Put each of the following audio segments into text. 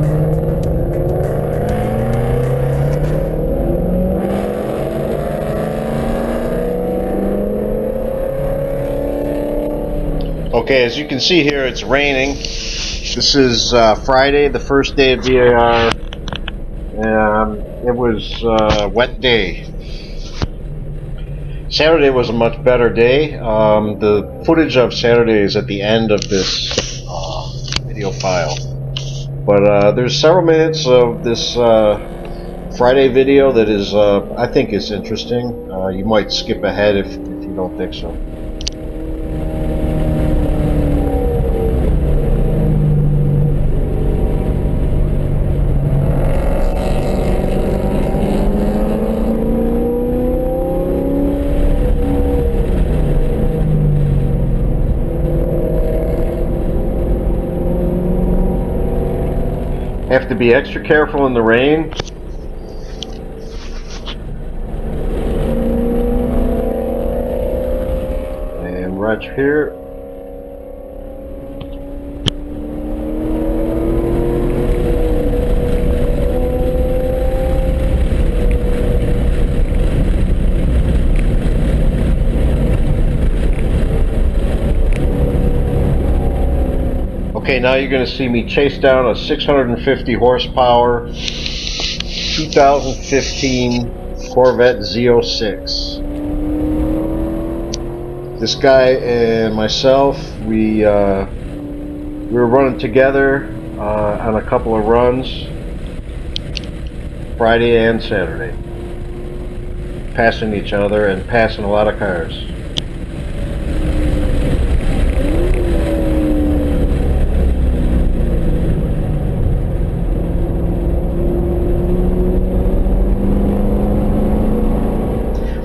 Okay, as you can see here, it's raining. This is Friday, the first day of VIR. It was a wet day. Saturday was a much better day. The footage of Saturday is at the end of this video file. But there's several minutes of this Friday video that is, I think is interesting. You might skip ahead if you don't think so. Have to be extra careful in the rain. And right here. Okay, now you're going to see me chase down a 650 horsepower 2015 Corvette Z06. This guy and myself, we were running together on a couple of runs, Friday and Saturday, passing each other and passing a lot of cars.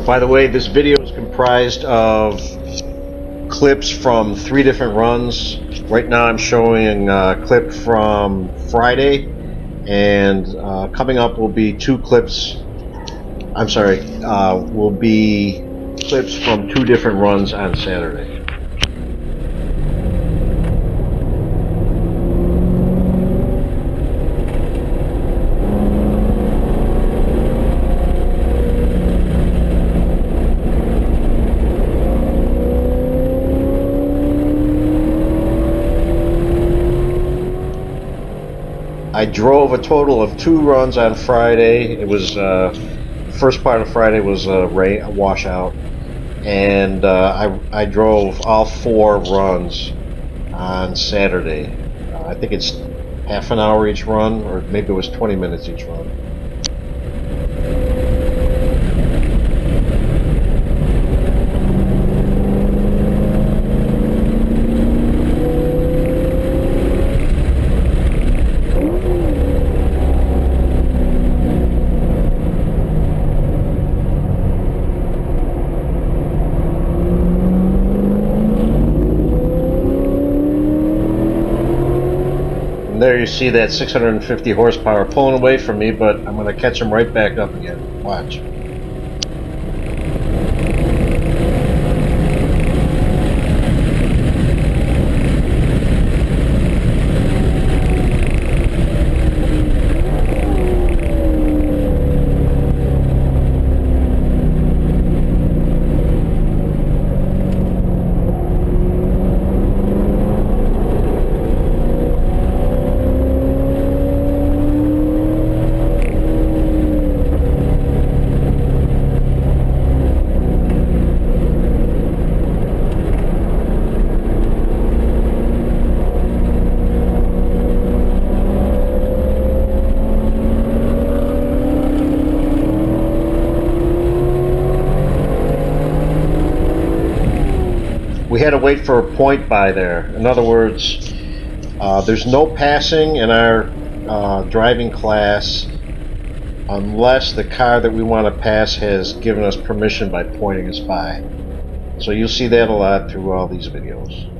By the way, this video is comprised of clips from 3 different runs. Right now I'm showing a clip from Friday, and coming up will be 2 clips. I'm sorry, will be clips from 2 different runs on Saturday. I drove a total of 2 runs on Friday. It was first part of Friday was a washout, and I drove all 4 runs on Saturday. I think it's half an hour each run, or maybe it was 20 minutes each run. There you see that 650 horsepower pulling away from me, but I'm going to catch him right back up again. Watch. We had to wait for a point by there. In other words, there's no passing in our driving class unless the car that we want to pass has given us permission by pointing us by. So you'll see that a lot through all these videos.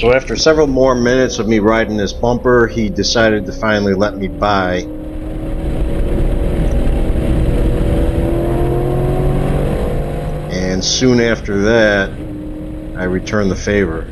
So after several more minutes of me riding this bumper, he decided to finally let me by. And soon after that, I returned the favor.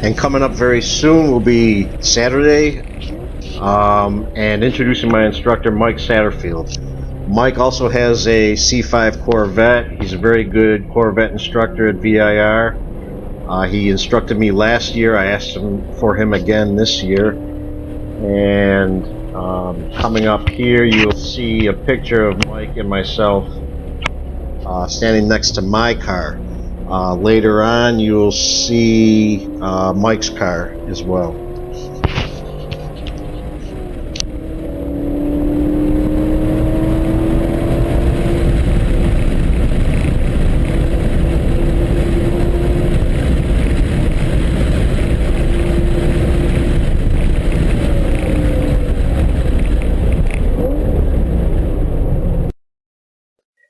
And coming up very soon will be Saturday, and introducing my instructor, Mike Satterfield. Mike also has a C5 Corvette. He's a very good Corvette instructor at VIR. He instructed me last year. I asked for him again this year. And coming up here, you'll see a picture of Mike and myself standing next to my car. Later on, you'll see Mike's car as well.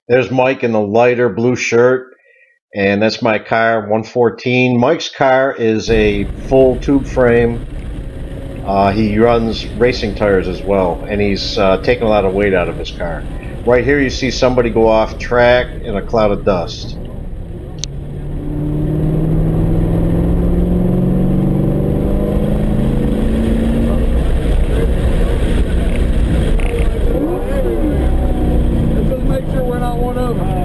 There's Mike in the lighter blue shirt. And that's my car, 114. Mike's car is a full tube frame. He runs racing tires as well, and he's taking a lot of weight out of his car. Right here you see somebody go off track in a cloud of dust. Just make sure we're not one of them.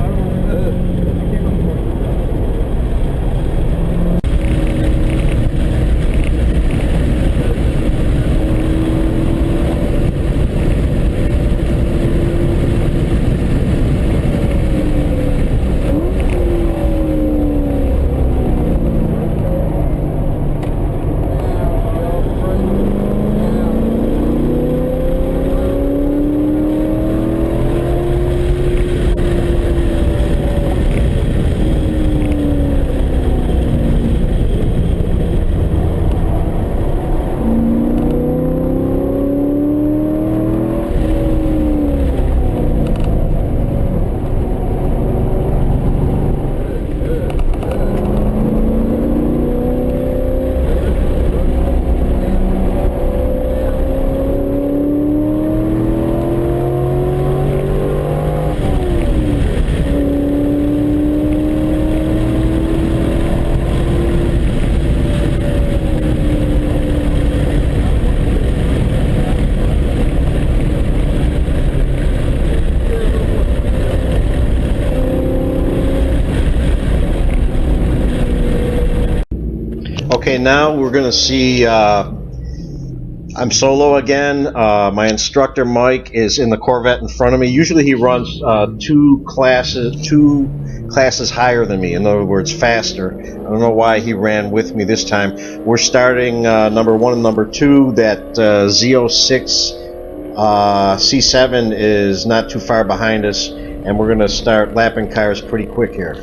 Okay, now we're going to see, I'm solo again. My instructor, Mike, is in the Corvette in front of me. Usually he runs two classes higher than me, in other words, faster. I don't know why he ran with me this time. We're starting number 1 and number 2. That Z06 C7 is not too far behind us, and we're going to start lapping cars pretty quick here.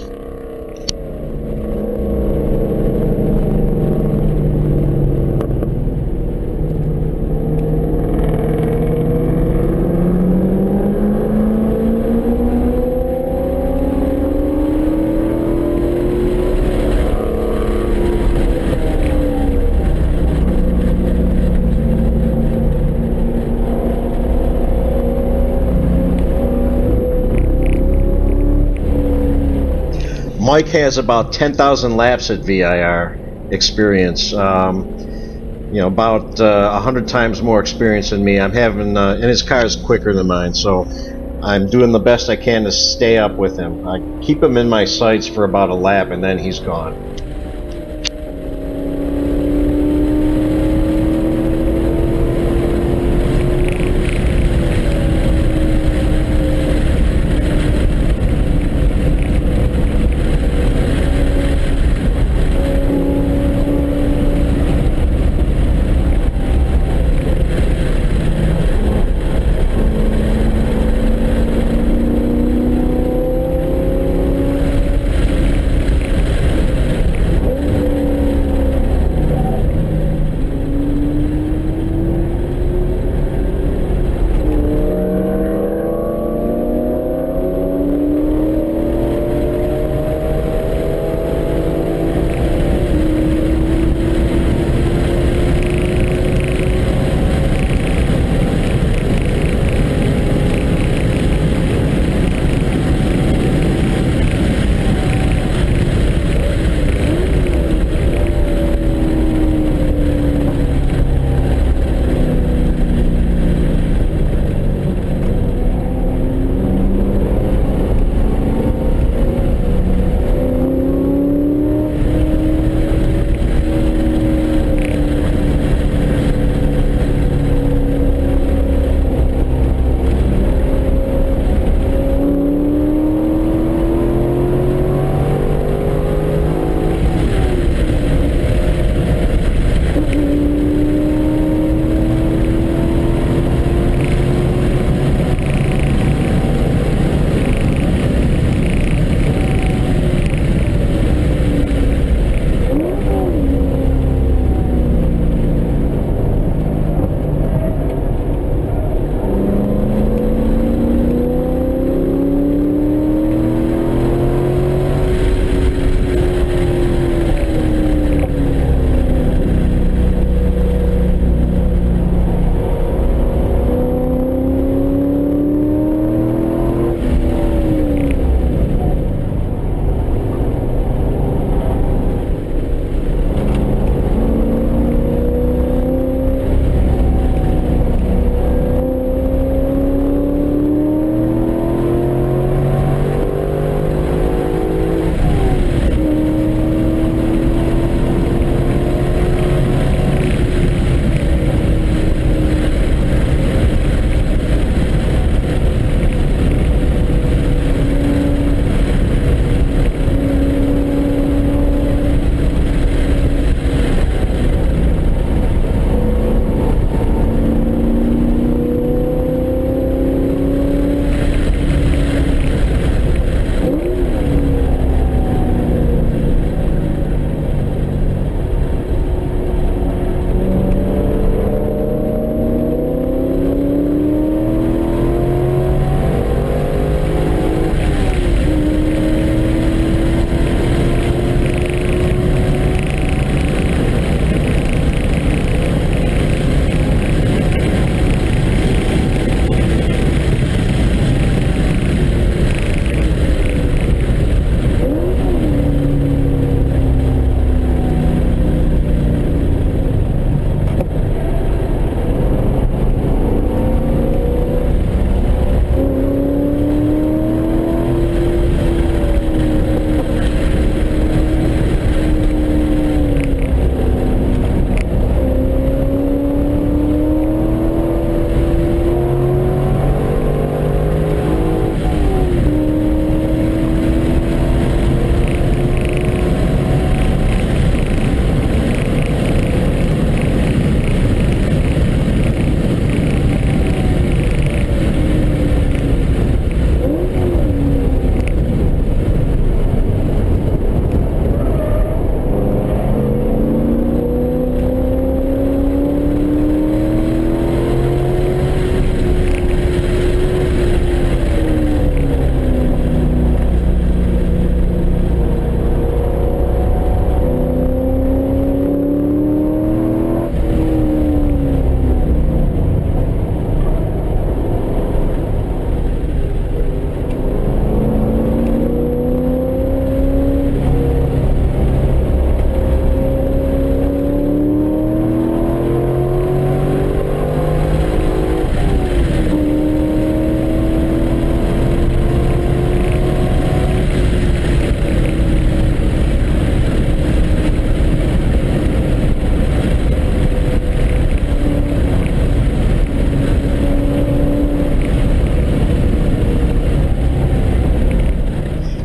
Mike has about 10,000 laps at VIR experience. You know, about 100 times more experience than me. I'm having, and his car is quicker than mine, so I'm doing the best I can to stay up with him. I keep him in my sights for about a lap, and then he's gone.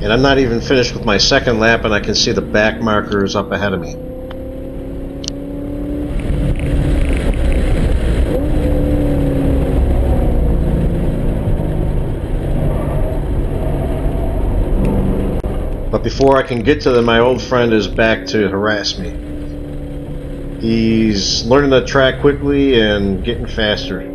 And I'm not even finished with my second lap, and I can see the back markers up ahead of me. But before I can get to them, my old friend is back to harass me. He's learning the track quickly and getting faster.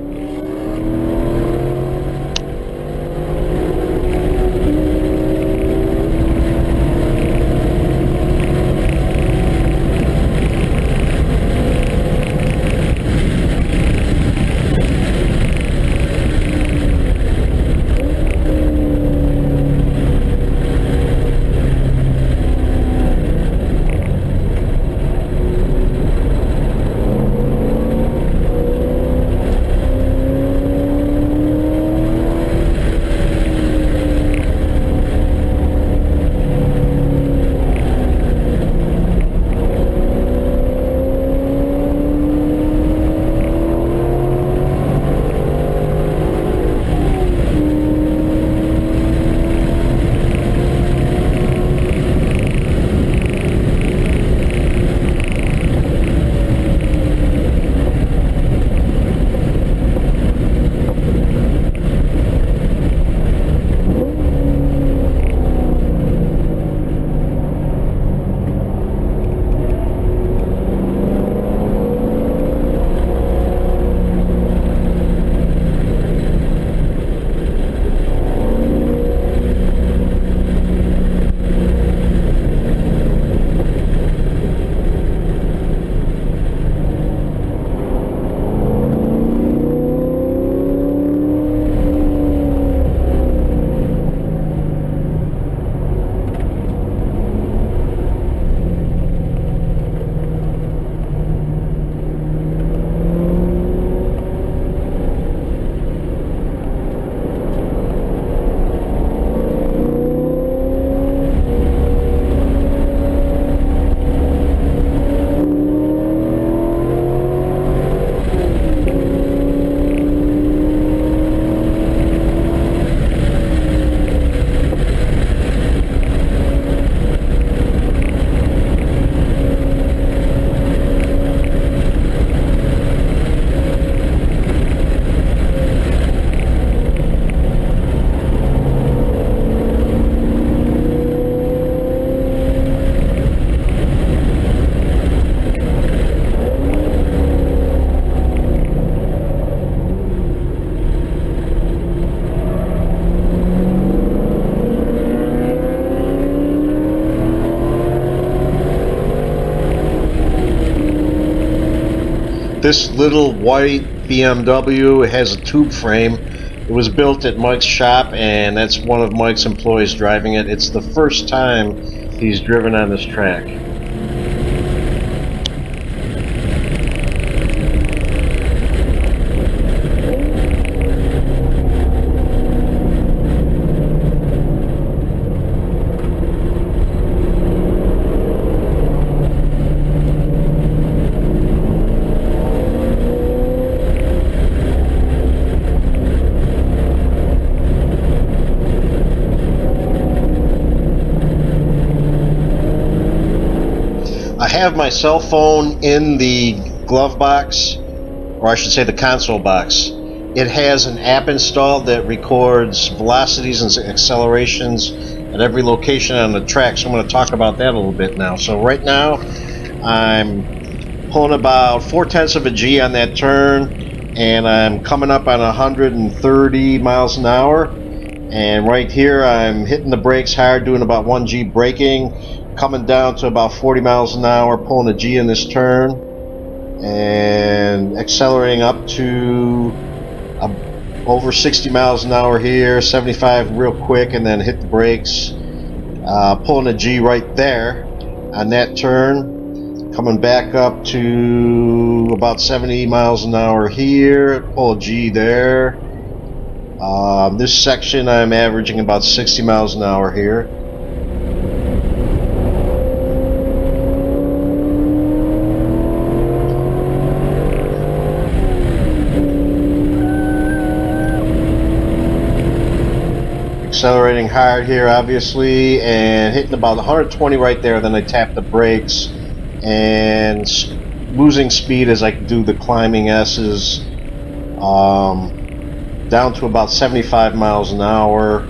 This little white BMW has a tube frame. It was built at Mike's shop, and that's one of Mike's employees driving it. It's the first time he's driven on this track. I have my cell phone in the glove box, or I should say the console box. It has an app installed that records velocities and accelerations at every location on the track, so I'm going to talk about that a little bit now. So right now I'm pulling about 4/10 of a G on that turn, and I'm coming up on 130 miles an hour, and right here I'm hitting the brakes hard, doing about 1 G braking, coming down to about 40 miles an hour, pulling a G in this turn, and accelerating up to over 60 miles an hour here, 75 real quick, and then hit the brakes, pulling a G right there on that turn, coming back up to about 70 miles an hour here, pull a G there. This section I'm averaging about 60 miles an hour here. Accelerating hard here, obviously, and hitting about 120 right there. Then I tap the brakes and losing speed as I do the climbing S's, down to about 75 miles an hour.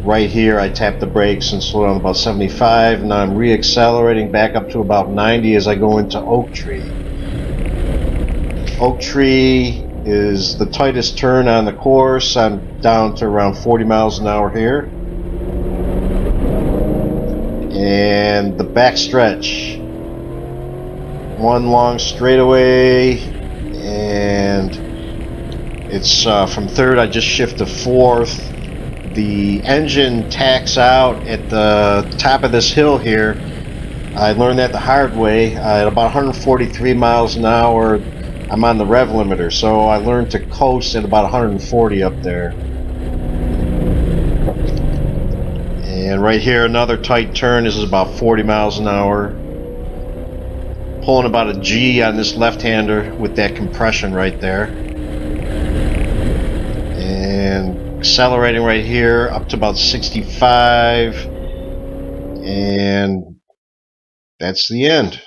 Right here, I tap the brakes and slow down about 75. Now I'm re-accelerating back up to about 90 as I go into Oak Tree. Oak Tree is the tightest turn on the course. I'm down to around 40 miles an hour here. And the back stretch. One long straightaway, and it's from third I just shift to fourth. The engine tacks out at the top of this hill here. I learned that the hard way. At about 143 miles an hour, I'm on the rev limiter, so I learned to coast at about 140 up there. And right here, another tight turn. This is about 40 miles an hour. Pulling about a G on this left-hander with that compression right there. And accelerating right here up to about 65, and that's the end.